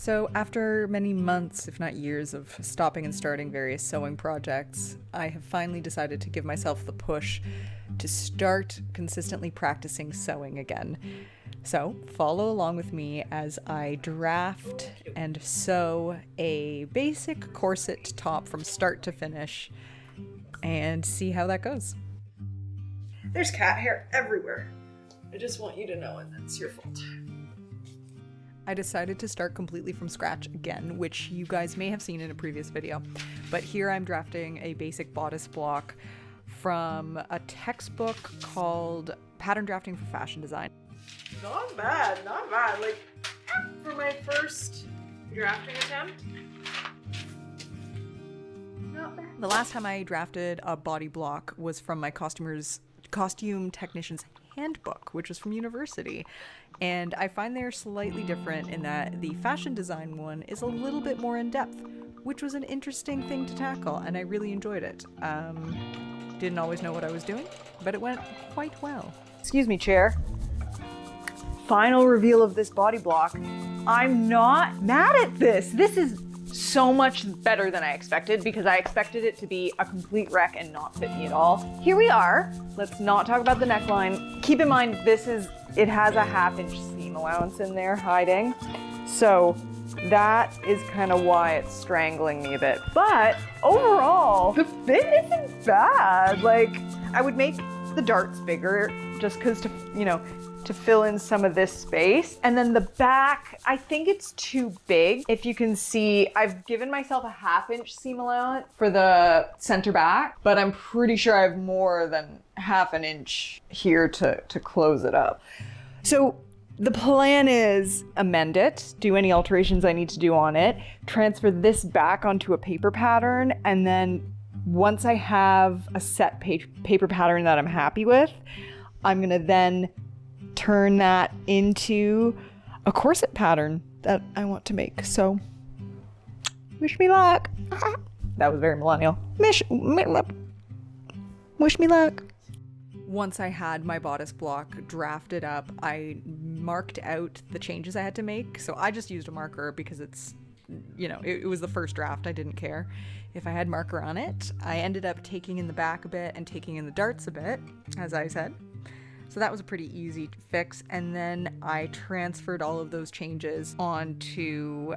So after many months, if not years, of stopping and starting various sewing projects, I have finally decided to give myself the push to start consistently practicing sewing again. So follow along with me as I draft and sew a basic corset top from start to finish and see how that goes. There's cat hair everywhere. I just want you to know it. That's your fault. I decided to start completely from scratch again, which you guys may have seen in a previous video. But here I'm drafting a basic bodice block from a textbook called Pattern Drafting for Fashion Design. Not bad, not bad. Like, for my first drafting attempt, not bad. The last time I drafted a body block was from my costume technician's handbook, which was from university. And I find they're slightly different in that the fashion design one is a little bit more in depth, which was an interesting thing to tackle, and I really enjoyed it. Didn't always know what I was doing, but it went quite well. Excuse me, chair. Final reveal of this body block. I'm not mad at this. This is so much better than I expected, because I expected it to be a complete wreck and not fit me at all. Here we are. Let's not talk about the neckline. Keep in mind, it has a 1/2 inch seam allowance in there hiding. So that is kind of why it's strangling me a bit. But overall, the fit isn't bad. Like, I would make the darts bigger just because to fill in some of this space. And then the back, I think it's too big. If you can see, I've given myself a 1/2 inch seam allowance for the center back, but I'm pretty sure I have more than 1/2 inch here to close it up. So the plan is amend it, do any alterations I need to do on it, transfer this back onto a paper pattern, and then once I have a set paper pattern that I'm happy with, I'm gonna then turn that into a corset pattern that I want to make. So wish me luck. That was very millennial. Wish me luck. Once I had my bodice block drafted up, I marked out the changes I had to make. So I just used a marker because it's, it was the first draft. I didn't care if I had marker on it. I ended up taking in the back a bit and taking in the darts a bit, as I said. So that was a pretty easy fix. And then I transferred all of those changes onto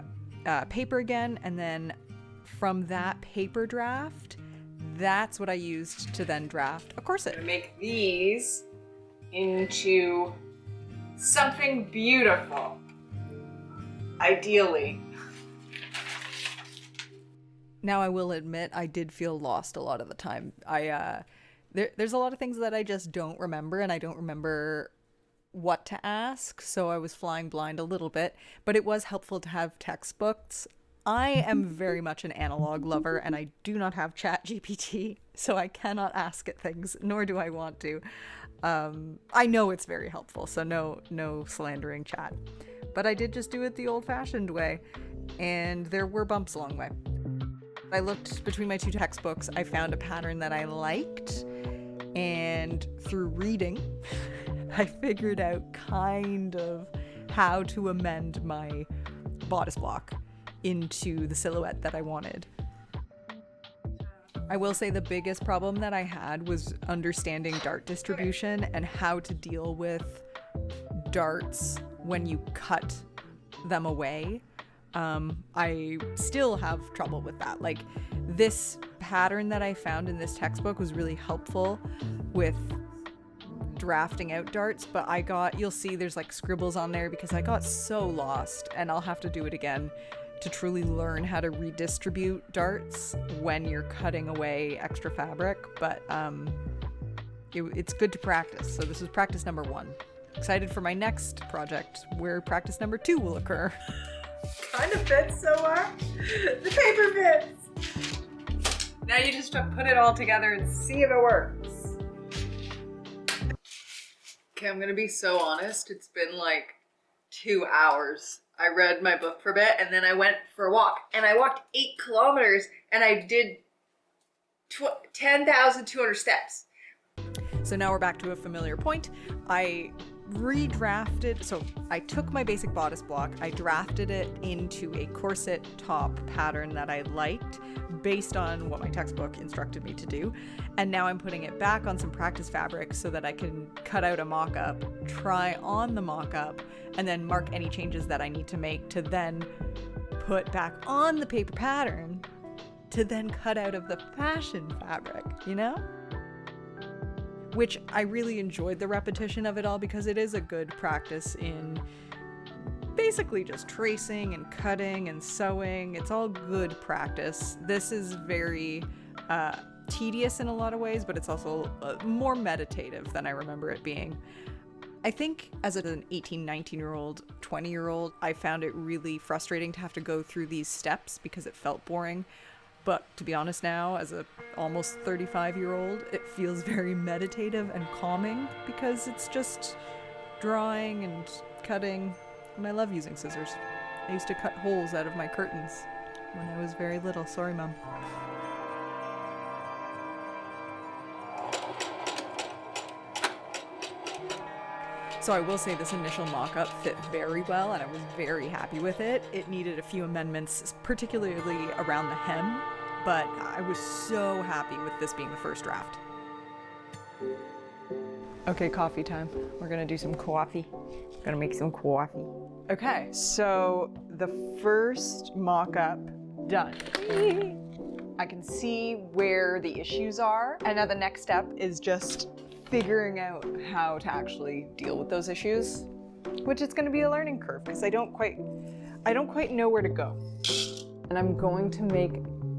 paper again. And then from that paper draft, that's what I used to then draft a corset. I'm gonna make these into something beautiful. Ideally. Now I will admit I did feel lost a lot of the time. There's a lot of things that I just don't remember, and I don't remember what to ask, so I was flying blind a little bit, but it was helpful to have textbooks. I am very much an analog lover, and I do not have ChatGPT, so I cannot ask it things, nor do I want to. I know it's very helpful, so no slandering chat. But I did just do it the old-fashioned way, and there were bumps along the way. I looked between my two textbooks, I found a pattern that I liked, and through reading, I figured out kind of how to amend my bodice block into the silhouette that I wanted. I will say the biggest problem that I had was understanding dart distribution and how to deal with darts when you cut them away. I still have trouble with that. Like, this pattern that I found in this textbook was really helpful with drafting out darts, but you'll see there's like scribbles on there because I got so lost, and I'll have to do it again to truly learn how to redistribute darts when you're cutting away extra fabric. But it's good to practice. So this is practice number 1. Excited for my next project where practice number 2 will occur. Kind of fits so well. The paper fits. Now you just put it all together and see if it works. Okay, I'm gonna be so honest. It's been like 2 hours. I read my book for a bit, and then I went for a walk. And I walked 8 kilometers, and I did 10,200 steps. So now we're back to a familiar point. I redrafted, so I took my basic bodice block, I drafted it into a corset top pattern that I liked based on what my textbook instructed me to do, and now I'm putting it back on some practice fabric so that I can cut out a mock-up, try on the mock-up, and then mark any changes that I need to make to then put back on the paper pattern to then cut out of the fashion fabric, you know? Which I really enjoyed the repetition of it all because it is a good practice in basically just tracing and cutting and sewing. It's all good practice. This is very tedious in a lot of ways, but it's also more meditative than I remember it being. I think as an 18, 19-year-old, 20-year-old, I found it really frustrating to have to go through these steps because it felt boring. But to be honest now, as a almost 35-year-old, it feels very meditative and calming because it's just drawing and cutting, and I love using scissors. I used to cut holes out of my curtains when I was very little. Sorry, Mom. So I will say this initial mock-up fit very well and I was very happy with it. It needed a few amendments, particularly around the hem, but I was so happy with this being the first draft. Okay, coffee time. We're gonna do some coffee. Gonna make some coffee. Okay, so the first mock-up done. I can see where the issues are, and now the next step is just figuring out how to actually deal with those issues, which is going to be a learning curve because I don't quite know where to go. And I'm going to make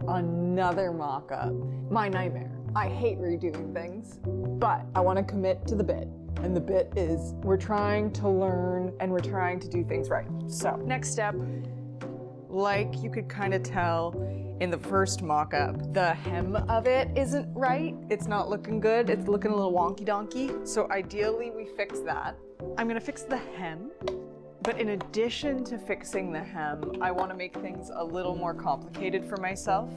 another mock-up. My nightmare. I hate redoing things, but I want to commit to the bit. And the bit is we're trying to learn and we're trying to do things right. So next step, like you could kind of tell in the first mock-up, the hem of it isn't right. It's not looking good. It's looking a little wonky donkey. So ideally we fix that. I'm gonna fix the hem, but in addition to fixing the hem, I wanna make things a little more complicated for myself.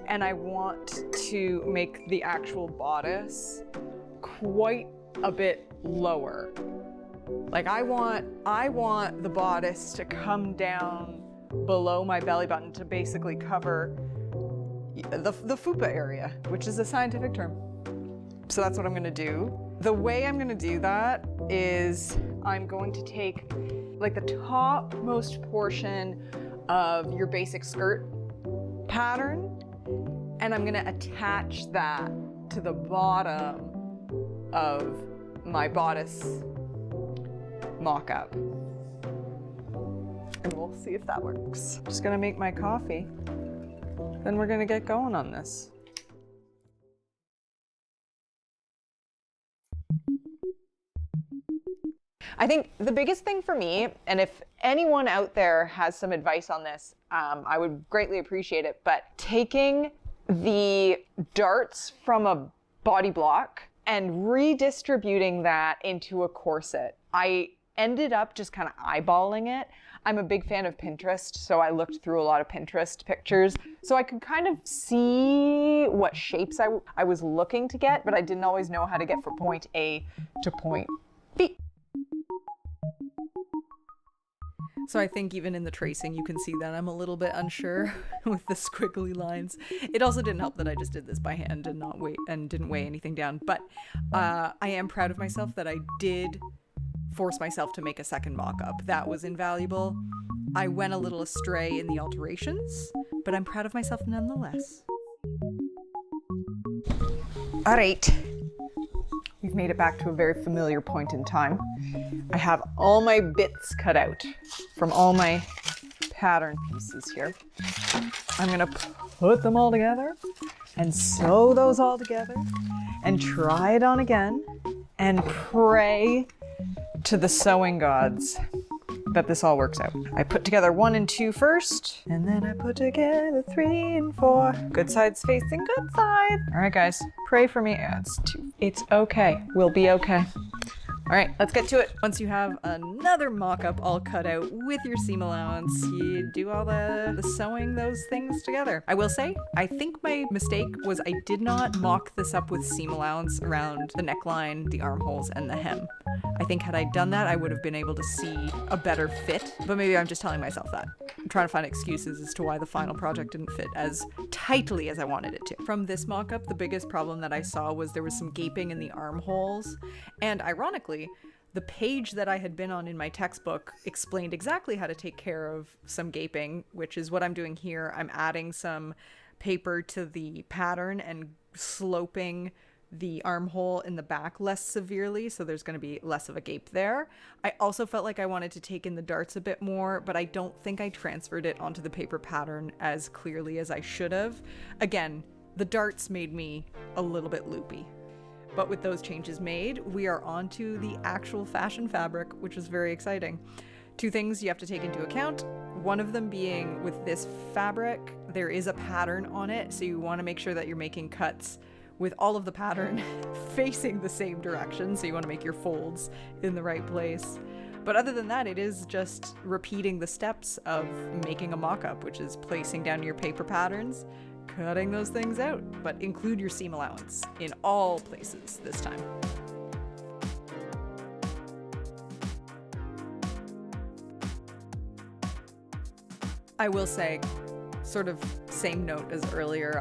And I want to make the actual bodice quite a bit lower. Like I want the bodice to come down below my belly button to basically cover the fupa area, which is a scientific term. So that's what I'm gonna do. The way I'm gonna do that is I'm going to take like the topmost portion of your basic skirt pattern and I'm gonna attach that to the bottom of my bodice mock-up. And we'll see if that works. Just gonna make my coffee. Then we're gonna get going on this. I think the biggest thing for me, and if anyone out there has some advice on this, I would greatly appreciate it, but taking the darts from a body block and redistributing that into a corset. I ended up just kind of eyeballing it. I'm a big fan of Pinterest, so I looked through a lot of Pinterest pictures, so I could kind of see what shapes I was looking to get, but I didn't always know how to get from point A to point B. So I think even in the tracing, you can see that I'm a little bit unsure with the squiggly lines. It also didn't help that I just did this by hand and didn't weigh anything down, but I am proud of myself that I did force myself to make a second mock-up. That was invaluable. I went a little astray in the alterations, but I'm proud of myself nonetheless. All right, we've made it back to a very familiar point in time. I have all my bits cut out from all my pattern pieces here. I'm gonna put them all together and sew those all together and try it on again and pray to the sewing gods that this all works out. I put together 1 and 2 first, and then I put together 3 and 4. Good sides facing good side. All right, guys, pray for me. It's okay. We'll be okay. All right, let's get to it. Once you have another mock-up all cut out with your seam allowance, you do all the sewing those things together. I will say, I think my mistake was I did not mock this up with seam allowance around the neckline, the armholes, and the hem. I think had I done that, I would have been able to see a better fit, but maybe I'm just telling myself that. I'm trying to find excuses as to why the final project didn't fit as tightly as I wanted it to. From this mock-up, the biggest problem that I saw was there was some gaping in the armholes, and ironically, the page that I had been on in my textbook explained exactly how to take care of some gaping, which is what I'm doing here. I'm adding some paper to the pattern and sloping the armhole in the back less severely, so there's going to be less of a gape there. I also felt like I wanted to take in the darts a bit more, but I don't think I transferred it onto the paper pattern as clearly as I should have. Again, the darts made me a little bit loopy. But with those changes made, we are on to the actual fashion fabric, which is very exciting. Two things you have to take into account. One of them being with this fabric, there is a pattern on it, so you want to make sure that you're making cuts with all of the pattern facing the same direction, so you want to make your folds in the right place. But other than that, it is just repeating the steps of making a mock-up, which is placing down your paper patterns, cutting those things out, but include your seam allowance in all places this time. I will say, sort of same note as earlier,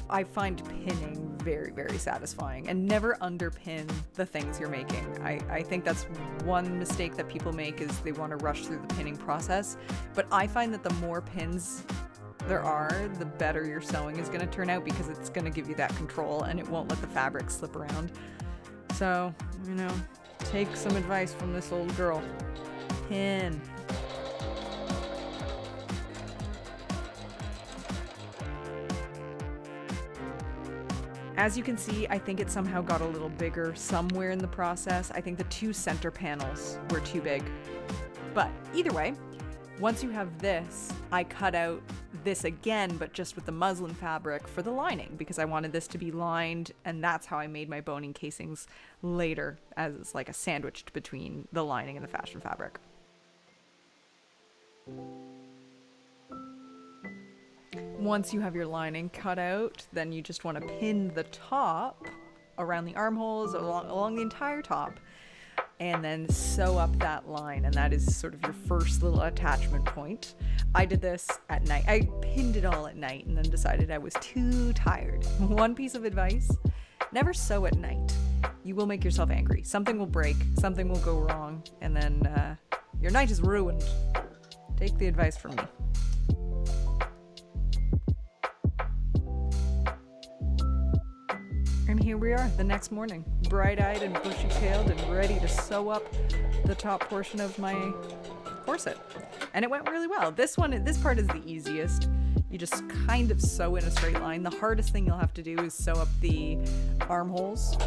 I find pinning very, very satisfying, and never underpin the things you're making. I think that's one mistake that people make, is they want to rush through the pinning process, but I find that the more pins there are, the better your sewing is going to turn out, because it's going to give you that control and it won't let the fabric slip around. So, you know, take some advice from this old girl. Pin. As you can see, I think it somehow got a little bigger somewhere in the process. I think the two center panels were too big. But either way, once you have this, I cut out this again, but just with the muslin fabric for the lining, because I wanted this to be lined, and that's how I made my boning casings later, as like a sandwiched between the lining and the fashion fabric. Once you have your lining cut out, then you just want to pin the top around the armholes, along the entire top, and then sew up that line, and that is sort of your first little attachment point. I did this at night. I pinned it all at night and then decided I was too tired. One piece of advice: never sew at night. You will make yourself angry. Something will break, something will go wrong, and then your night is ruined. Take the advice from me. And here we are the next morning, bright-eyed and bushy-tailed and ready to sew up the top portion of my corset. And it went really well. This part is the easiest. You just kind of sew in a straight line. The hardest thing you'll have to do is sew up the armholes.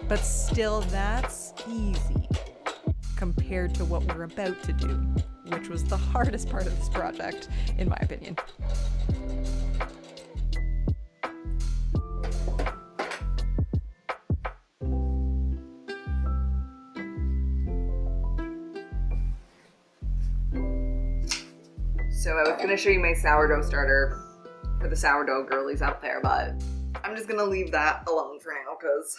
But still, that's easy compared to what we're about to do, which was the hardest part of this project, in my opinion. So I was going to show you my sourdough starter for the sourdough girlies out there, but I'm just going to leave that alone for now, because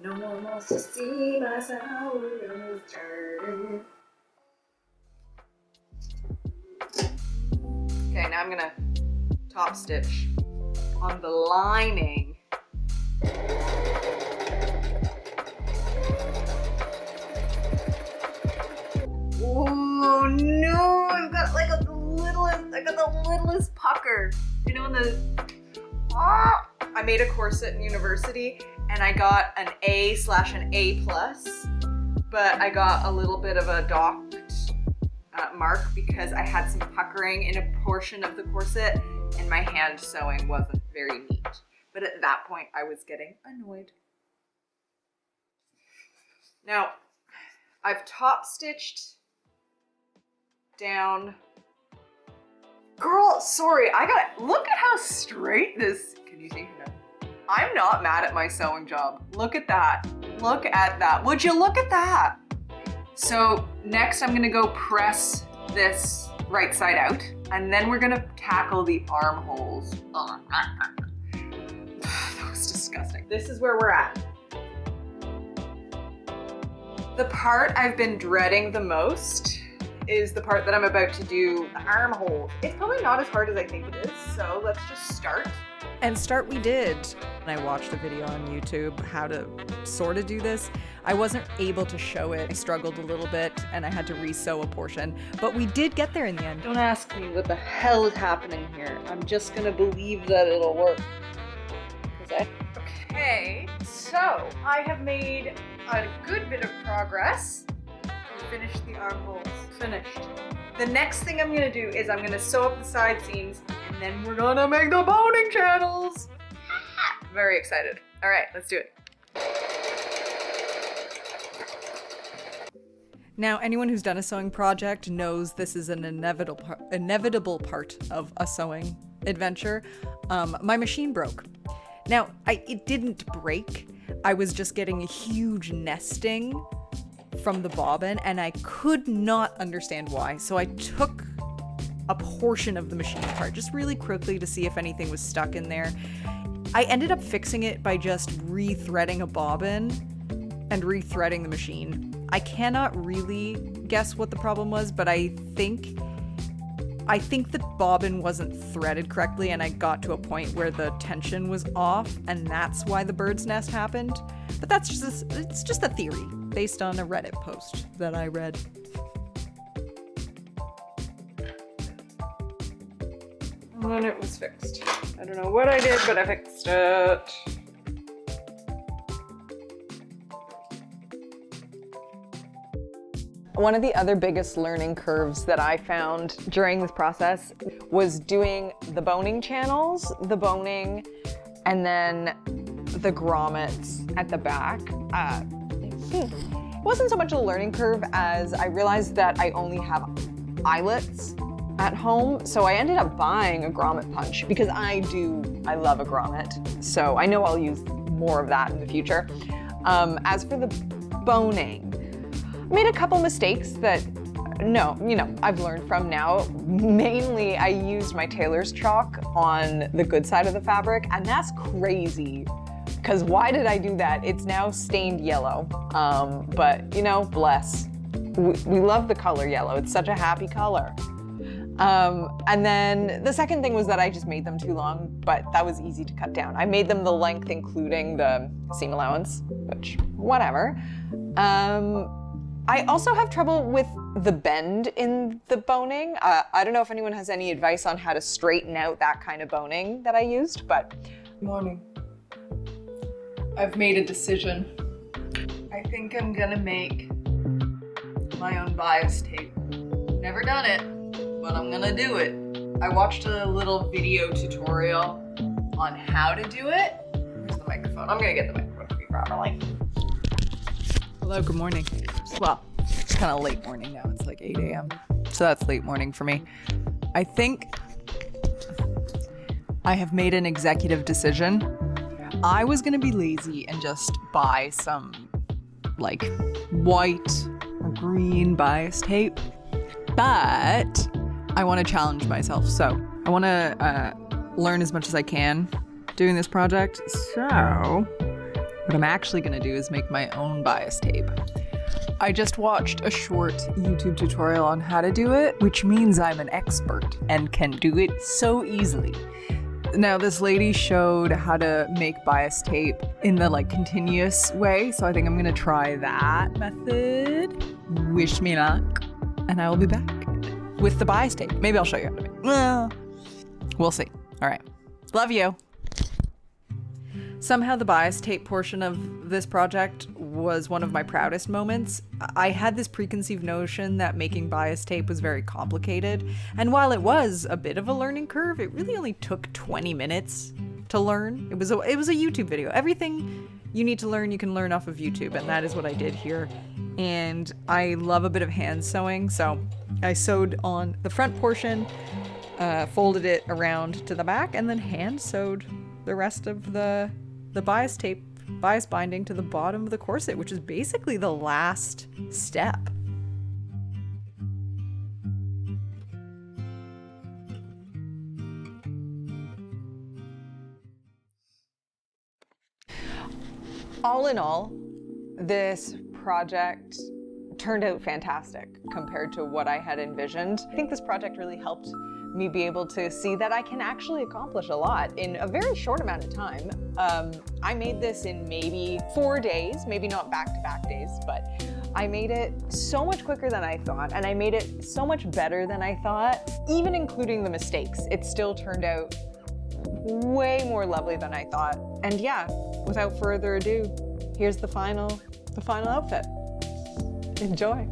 no one wants to see my sourdough starter. Okay, now I'm going to top stitch on the lining. Oh no, I've got like I got the littlest pucker. You know, I made a corset in university and I got an A/an A+, but I got a little bit of a docked mark because I had some puckering in a portion of the corset and my hand sewing wasn't very neat. But at that point I was getting annoyed. Now, I've top stitched down. Girl, sorry, look at how straight this, can you see? No. I'm not mad at my sewing job. Look at that. Look at that. Would you look at that? So next I'm gonna go press this right side out, and then we're gonna tackle the armholes. Oh, that was disgusting. This is where we're at. The part I've been dreading the most is the part that I'm about to do, the armholes. It's probably not as hard as I think it is, so let's just start. And start we did. I watched a video on YouTube how to sort of do this. I wasn't able to show it. I struggled a little bit and I had to re-sew a portion, but we did get there in the end. Don't ask me what the hell is happening here. I'm just gonna believe that it'll work. Okay, so I have made a good bit of progress. Finished the armholes. Finished. The next thing I'm gonna do is I'm gonna sew up the side seams, and then we're gonna make the boning channels. Very excited. All right, let's do it. Now, anyone who's done a sewing project knows this is an inevitable part of a sewing adventure. My machine broke. Now, it didn't break. I was just getting a huge nesting from the bobbin, and I could not understand why. So I took a portion of the machine apart just really quickly to see if anything was stuck in there. I ended up fixing it by just rethreading a bobbin and rethreading the machine. I cannot really guess what the problem was, but I think the bobbin wasn't threaded correctly, and I got to a point where the tension was off, and that's why the bird's nest happened. But it's just a theory based on a Reddit post that I read. And then it was fixed. I don't know what I did, but I fixed it. One of the other biggest learning curves that I found during this process was doing the boning channels, the boning, and then the grommets at the back. It wasn't so much a learning curve as I realized that I only have eyelets at home, so I ended up buying a grommet punch because I love a grommet, so I know I'll use more of that in the future. As for the boning, I made a couple mistakes that I've learned from now. Mainly, I used my tailor's chalk on the good side of the fabric, and that's crazy. Because why did I do that? It's now stained yellow, but bless. We love the color yellow. It's such a happy color. And then the second thing was that I just made them too long, but that was easy to cut down. I made them the length including the seam allowance, which, whatever. I also have trouble with the bend in the boning. I don't know if anyone has any advice on how to straighten out that kind of boning that I used, but... Good morning. I've made a decision. I think I'm gonna make my own bias tape. Never done it, but I'm gonna do it. I watched a little video tutorial on how to do it. Where's the microphone? I'm gonna get the microphone to be properly. Hello, good morning. Well, it's kind of late morning now. It's like 8 a.m. So that's late morning for me. I think I have made an executive decision. I was gonna be lazy and just buy some like white or green bias tape, but I want to challenge myself. So I want to learn as much as I can doing this project. So what I'm actually gonna do is make my own bias tape. I just watched a short YouTube tutorial on how to do it, which means I'm an expert and can do it so easily. Now, this lady showed how to make bias tape in the continuous way, so I think I'm gonna try that method. Wish me luck, and I will be back with the bias tape. Maybe I'll show you how to make it. Well, we'll see. All right, love you. Somehow the bias tape portion of this project was one of my proudest moments. I had this preconceived notion that making bias tape was very complicated, and while it was a bit of a learning curve, it really only took 20 minutes to learn. It was a YouTube video. Everything you need to learn, you can learn off of YouTube, and that is what I did here. And I love a bit of hand sewing, so I sewed on the front portion, folded it around to the back, and then hand sewed the rest of the the bias tape, bias binding to the bottom of the corset, which is basically the last step. All in all, this project turned out fantastic compared to what I had envisioned. I think this project really helped me be able to see that I can actually accomplish a lot in a very short amount of time. I made this in maybe 4 days, maybe not back-to-back days, but I made it so much quicker than I thought, and I made it so much better than I thought, even including the mistakes. It still turned out way more lovely than I thought. And yeah, without further ado, here's the final outfit. Enjoy.